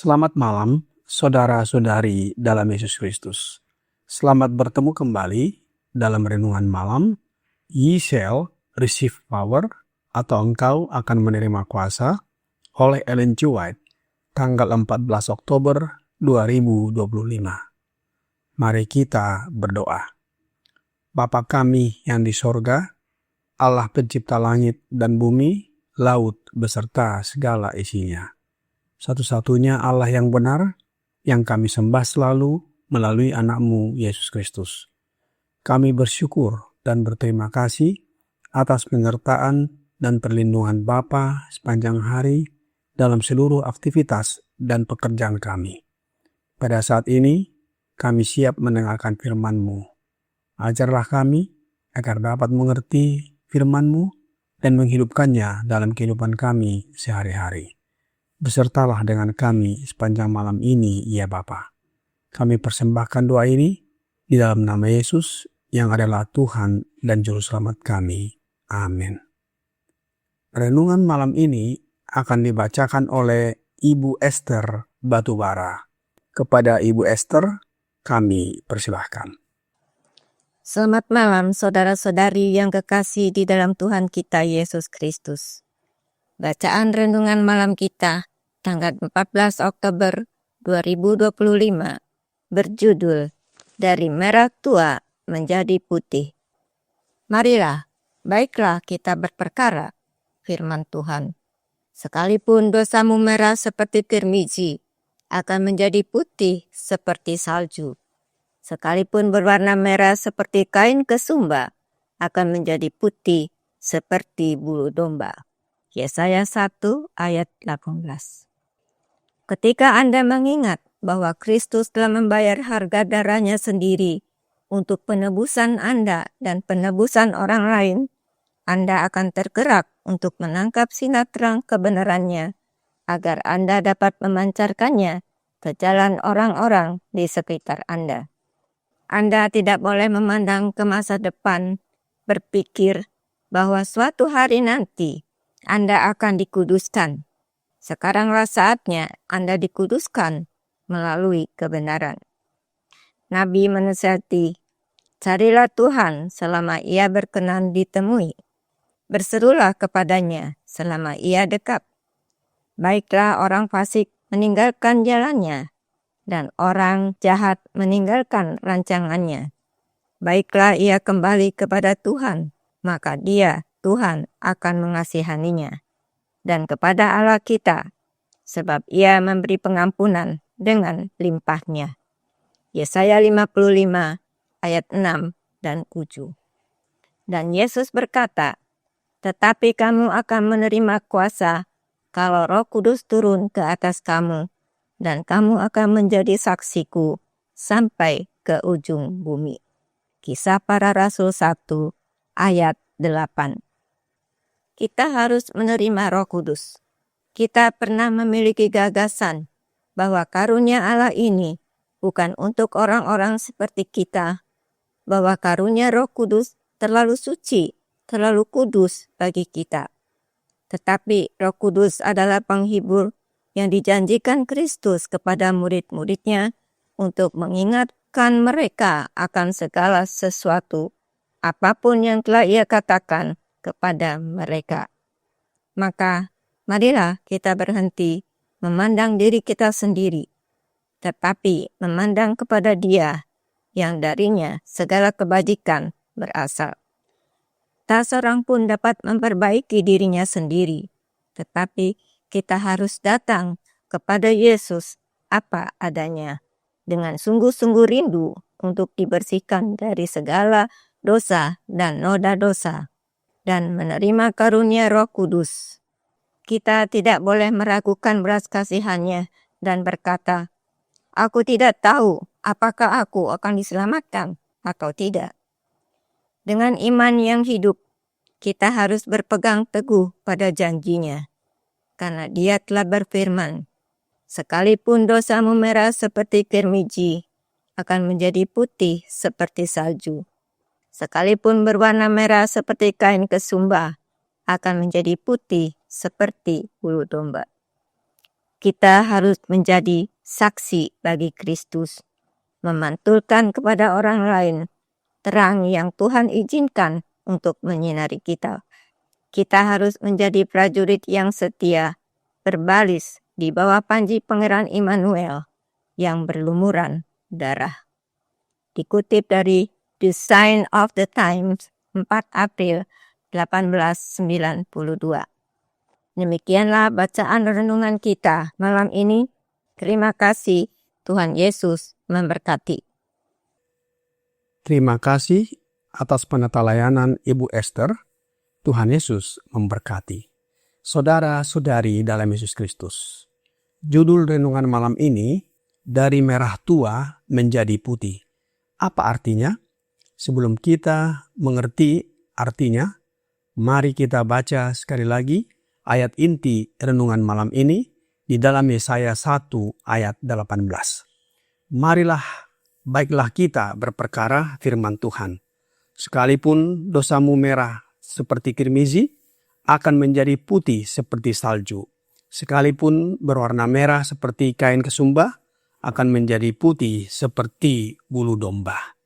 Selamat malam, saudara-saudari dalam Yesus Kristus. Selamat bertemu kembali dalam renungan malam, Ye shall receive power, atau engkau akan menerima kuasa, oleh Ellen G. White, tanggal 14 Oktober 2025. Mari kita berdoa. Bapa kami yang di sorga, Allah pencipta langit dan bumi, laut beserta segala isinya. Satu-satunya Allah yang benar, yang kami sembah selalu melalui anak-Mu Yesus Kristus. Kami bersyukur dan berterima kasih atas penyertaan dan perlindungan Bapa sepanjang hari dalam seluruh aktivitas dan pekerjaan kami. Pada saat ini, kami siap mendengarkan firman-Mu. Ajarlah kami agar dapat mengerti firman-Mu dan menghidupkannya dalam kehidupan kami sehari-hari. Besertalah dengan kami sepanjang malam ini, ya Bapa. Kami persembahkan doa ini di dalam nama Yesus yang adalah Tuhan dan Juru Selamat kami. Amin. Renungan malam ini akan dibacakan oleh Ibu Esther Batubara. Kepada Ibu Esther, kami persilahkan. Selamat malam saudara-saudari yang kekasih di dalam Tuhan kita Yesus Kristus. Bacaan renungan malam kita tanggal 14 Oktober 2025 berjudul Dari Merah Tua Menjadi Putih. Marilah, baiklah kita berperkara, firman Tuhan. Sekalipun dosamu merah seperti kirmizi, akan menjadi putih seperti salju. Sekalipun berwarna merah seperti kain kesumba, akan menjadi putih seperti bulu domba. Yesaya 1 ayat 18. Ketika Anda mengingat bahwa Kristus telah membayar harga darahnya sendiri untuk penebusan Anda dan penebusan orang lain, Anda akan tergerak untuk menangkap sinar terang kebenarannya, agar Anda dapat memancarkannya ke jalan orang-orang di sekitar Anda. Anda tidak boleh memandang ke masa depan, berpikir bahwa suatu hari nanti Anda akan dikuduskan. Sekaranglah saatnya Anda dikuduskan melalui kebenaran. Nabi menasihati, carilah Tuhan selama Ia berkenan ditemui. Berserulah kepadanya selama Ia dekat. Baiklah orang fasik meninggalkan jalannya, dan orang jahat meninggalkan rancangannya. Baiklah ia kembali kepada Tuhan, maka Dia, Tuhan, akan mengasihaninya. Dan kepada Allah kita, sebab Ia memberi pengampunan dengan limpahnya. Yesaya 55 ayat 6 dan 7. Dan Yesus berkata, tetapi kamu akan menerima kuasa kalau Roh Kudus turun ke atas kamu, dan kamu akan menjadi saksiku sampai ke ujung bumi. Kisah Para Rasul 1 ayat 8. Kita harus menerima Roh Kudus. Kita pernah memiliki gagasan bahwa karunia Allah ini bukan untuk orang-orang seperti kita, bahwa karunia Roh Kudus terlalu suci, terlalu kudus bagi kita. Tetapi Roh Kudus adalah penghibur yang dijanjikan Kristus kepada murid-muridnya untuk mengingatkan mereka akan segala sesuatu, apapun yang telah Ia katakan kepada mereka. Maka, marilah kita berhenti memandang diri kita sendiri, tetapi memandang kepada Dia yang darinya segala kebajikan berasal. Tak seorang pun dapat memperbaiki dirinya sendiri, tetapi kita harus datang kepada Yesus apa adanya, dengan sungguh-sungguh rindu untuk dibersihkan dari segala dosa dan noda dosa, dan menerima karunia Roh Kudus. Kita tidak boleh meragukan belas kasihan-Nya dan berkata, "Aku tidak tahu apakah aku akan diselamatkan atau tidak." Dengan iman yang hidup, kita harus berpegang teguh pada janji-Nya, karena Dia telah berfirman, "Sekalipun dosamu merah seperti kirmiji, akan menjadi putih seperti salju. Sekalipun berwarna merah seperti kain kesumba, akan menjadi putih seperti bulu domba." Kita harus menjadi saksi bagi Kristus, memantulkan kepada orang lain terang yang Tuhan izinkan untuk menyinari kita. Kita harus menjadi prajurit yang setia, berbaris di bawah panji Pangeran Immanuel yang berlumuran darah. Dikutip dari The Sign of the Times, 4 April 1892. Demikianlah bacaan renungan kita malam ini. Terima kasih. Tuhan Yesus memberkati. Terima kasih atas penata layanan Ibu Esther. Tuhan Yesus memberkati. Saudara-saudari dalam Yesus Kristus. Judul renungan malam ini, dari merah tua menjadi putih. Apa artinya? Sebelum kita mengerti artinya, mari kita baca sekali lagi ayat inti renungan malam ini di dalam Yesaya 1 ayat 18. Marilah, baiklah kita berperkara firman Tuhan. Sekalipun dosamu merah seperti kirmizi, akan menjadi putih seperti salju. Sekalipun berwarna merah seperti kain kesumba, akan menjadi putih seperti bulu domba.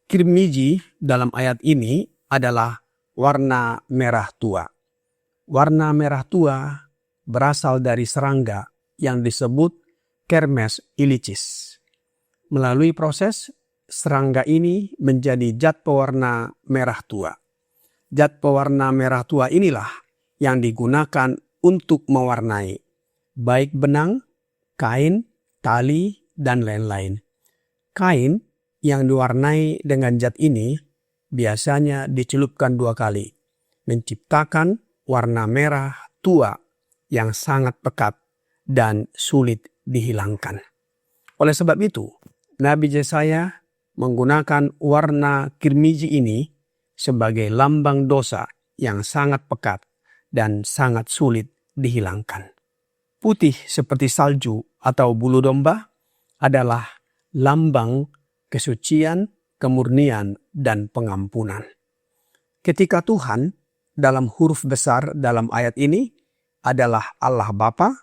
Kirmiji dalam ayat ini adalah warna merah tua. Warna merah tua berasal dari serangga yang disebut Kermes ilicis. Melalui proses, serangga ini menjadi zat pewarna merah tua. Zat pewarna merah tua inilah yang digunakan untuk mewarnai, baik benang, kain, tali, dan lain-lain. Kain yang diwarnai dengan zat ini biasanya dicelupkan 2 kali, menciptakan warna merah tua yang sangat pekat dan sulit dihilangkan. Oleh sebab itu, Nabi Yesaya menggunakan warna kirmiji ini sebagai lambang dosa yang sangat pekat dan sangat sulit dihilangkan. Putih seperti salju atau bulu domba adalah lambang kesucian, kemurnian, dan pengampunan. Ketika Tuhan dalam huruf besar dalam ayat ini adalah Allah Bapa,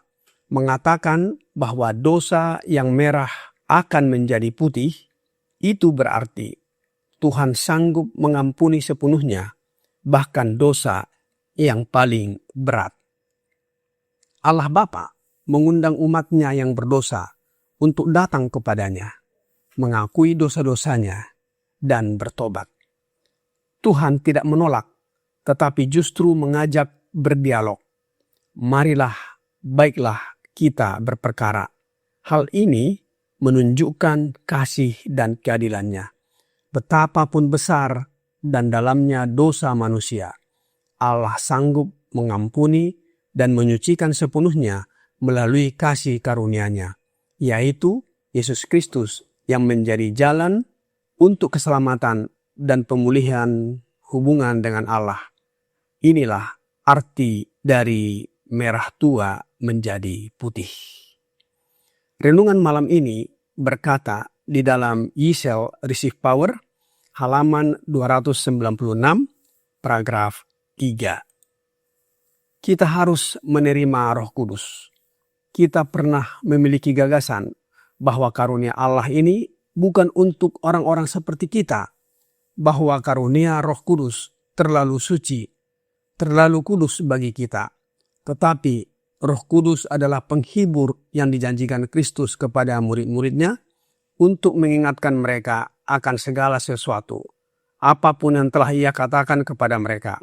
mengatakan bahwa dosa yang merah akan menjadi putih, itu berarti Tuhan sanggup mengampuni sepenuhnya, bahkan dosa yang paling berat. Allah Bapa mengundang umatnya yang berdosa untuk datang kepadanya, mengakui dosa-dosanya, dan bertobat. Tuhan tidak menolak, tetapi justru mengajak berdialog. Marilah, baiklah kita berperkara. Hal ini menunjukkan kasih dan keadilannya. Betapapun besar dan dalamnya dosa manusia, Allah sanggup mengampuni dan menyucikan sepenuhnya melalui kasih karunia-Nya, yaitu Yesus Kristus yang menjadi jalan untuk keselamatan dan pemulihan hubungan dengan Allah. Inilah arti dari merah tua menjadi putih. Renungan malam ini berkata di dalam Ye Shall Receive Power, halaman 296, paragraf 3. Kita harus menerima Roh Kudus. Kita pernah memiliki gagasan bahwa karunia Allah ini bukan untuk orang-orang seperti kita, bahwa karunia Roh Kudus terlalu suci, terlalu kudus bagi kita. Tetapi Roh Kudus adalah penghibur yang dijanjikan Kristus kepada murid-muridnya untuk mengingatkan mereka akan segala sesuatu, apapun yang telah Ia katakan kepada mereka.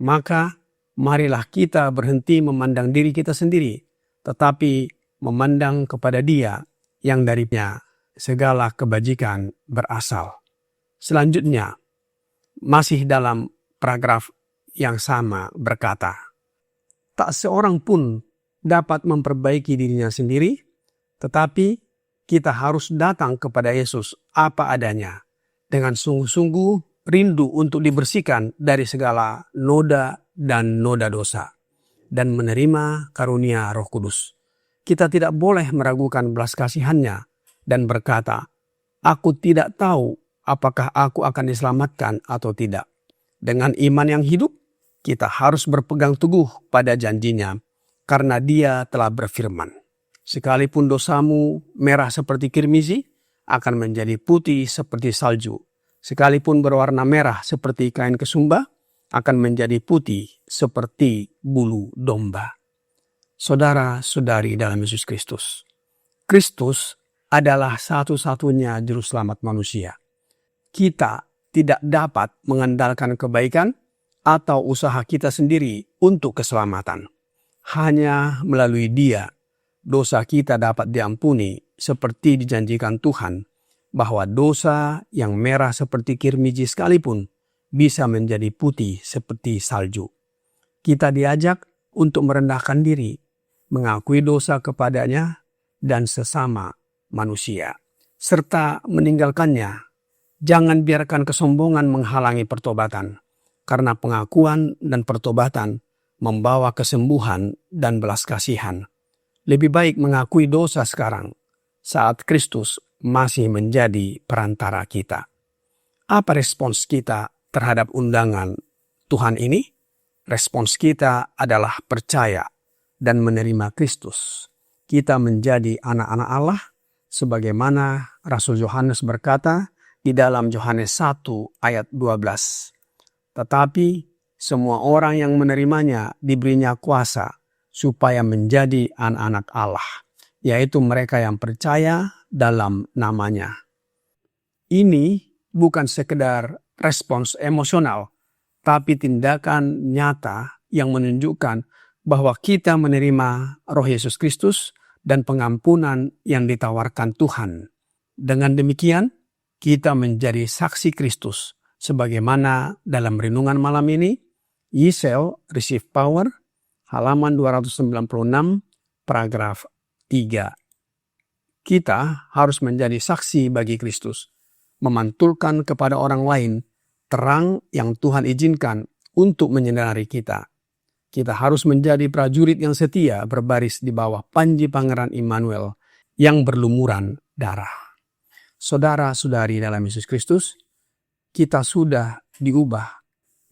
Maka marilah kita berhenti memandang diri kita sendiri, tetapi memandang kepada Dia yang darinya segala kebajikan berasal. Selanjutnya, masih dalam paragraf yang sama berkata, tak seorang pun dapat memperbaiki dirinya sendiri, tetapi kita harus datang kepada Yesus apa adanya, dengan sungguh-sungguh rindu untuk dibersihkan dari segala noda dan noda dosa, dan menerima karunia Roh Kudus. Kita tidak boleh meragukan belas kasihan-Nya dan berkata, aku tidak tahu apakah aku akan diselamatkan atau tidak. Dengan iman yang hidup, kita harus berpegang teguh pada janji-Nya, karena Dia telah berfirman, sekalipun dosamu merah seperti kirmizi, akan menjadi putih seperti salju. Sekalipun berwarna merah seperti kain kesumba, akan menjadi putih seperti bulu domba. Saudara-saudari dalam Yesus Kristus, Kristus adalah satu-satunya juru selamat manusia. Kita tidak dapat mengandalkan kebaikan atau usaha kita sendiri untuk keselamatan. Hanya melalui Dia, dosa kita dapat diampuni seperti dijanjikan Tuhan, bahwa dosa yang merah seperti kirmizi sekalipun bisa menjadi putih seperti salju. Kita diajak untuk merendahkan diri, mengakui dosa kepadanya dan sesama manusia, serta meninggalkannya. Jangan biarkan kesombongan menghalangi pertobatan, karena pengakuan dan pertobatan membawa kesembuhan dan belas kasihan. Lebih baik mengakui dosa sekarang, saat Kristus masih menjadi perantara kita. Apa respons kita terhadap undangan Tuhan ini? Respons kita adalah percaya dan menerima Kristus. Kita menjadi anak-anak Allah, sebagaimana Rasul Yohanes berkata di dalam Yohanes 1 ayat 12. Tetapi semua orang yang menerimanya diberinya kuasa supaya menjadi anak-anak Allah, yaitu mereka yang percaya dalam namanya. Ini bukan sekedar respons emosional, tapi tindakan nyata yang menunjukkan bahwa kita menerima Roh Yesus Kristus dan pengampunan yang ditawarkan Tuhan. Dengan demikian, kita menjadi saksi Kristus, sebagaimana dalam renungan malam ini, Ye shall receive power, halaman 296, paragraf 3. Kita harus menjadi saksi bagi Kristus, memantulkan kepada orang lain terang yang Tuhan izinkan untuk menyinari kita. Kita harus menjadi prajurit yang setia berbaris di bawah panji Pangeran Immanuel yang berlumuran darah. Saudara-saudari dalam Yesus Kristus, kita sudah diubah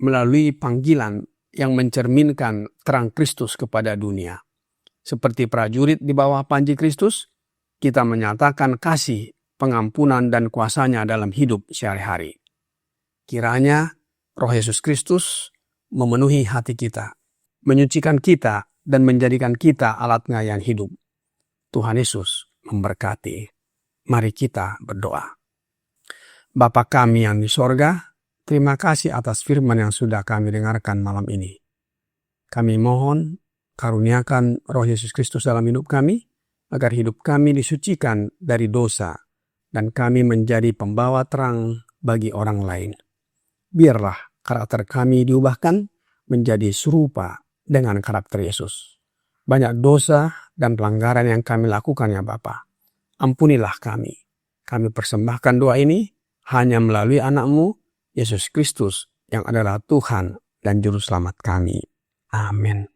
melalui panggilan yang mencerminkan terang Kristus kepada dunia. Seperti prajurit di bawah panji Kristus, kita menyatakan kasih, pengampunan, dan kuasa-Nya dalam hidup sehari-hari. Kiranya Roh Yesus Kristus memenuhi hati kita, menyucikan kita, dan menjadikan kita alat-Nya yang hidup. Tuhan Yesus memberkati. Mari kita berdoa. Bapa kami yang di sorga, terima kasih atas firman yang sudah kami dengarkan malam ini. Kami mohon karuniakan Roh Yesus Kristus dalam hidup kami, agar hidup kami disucikan dari dosa, dan kami menjadi pembawa terang bagi orang lain. Biarlah karakter kami diubahkan menjadi serupa dengan karakter Yesus. Banyak dosa dan pelanggaran yang kami lakukan ya Bapa. Ampunilah kami. Kami persembahkan doa ini hanya melalui anak-Mu, Yesus Kristus, yang adalah Tuhan dan Juru Selamat kami. Amin.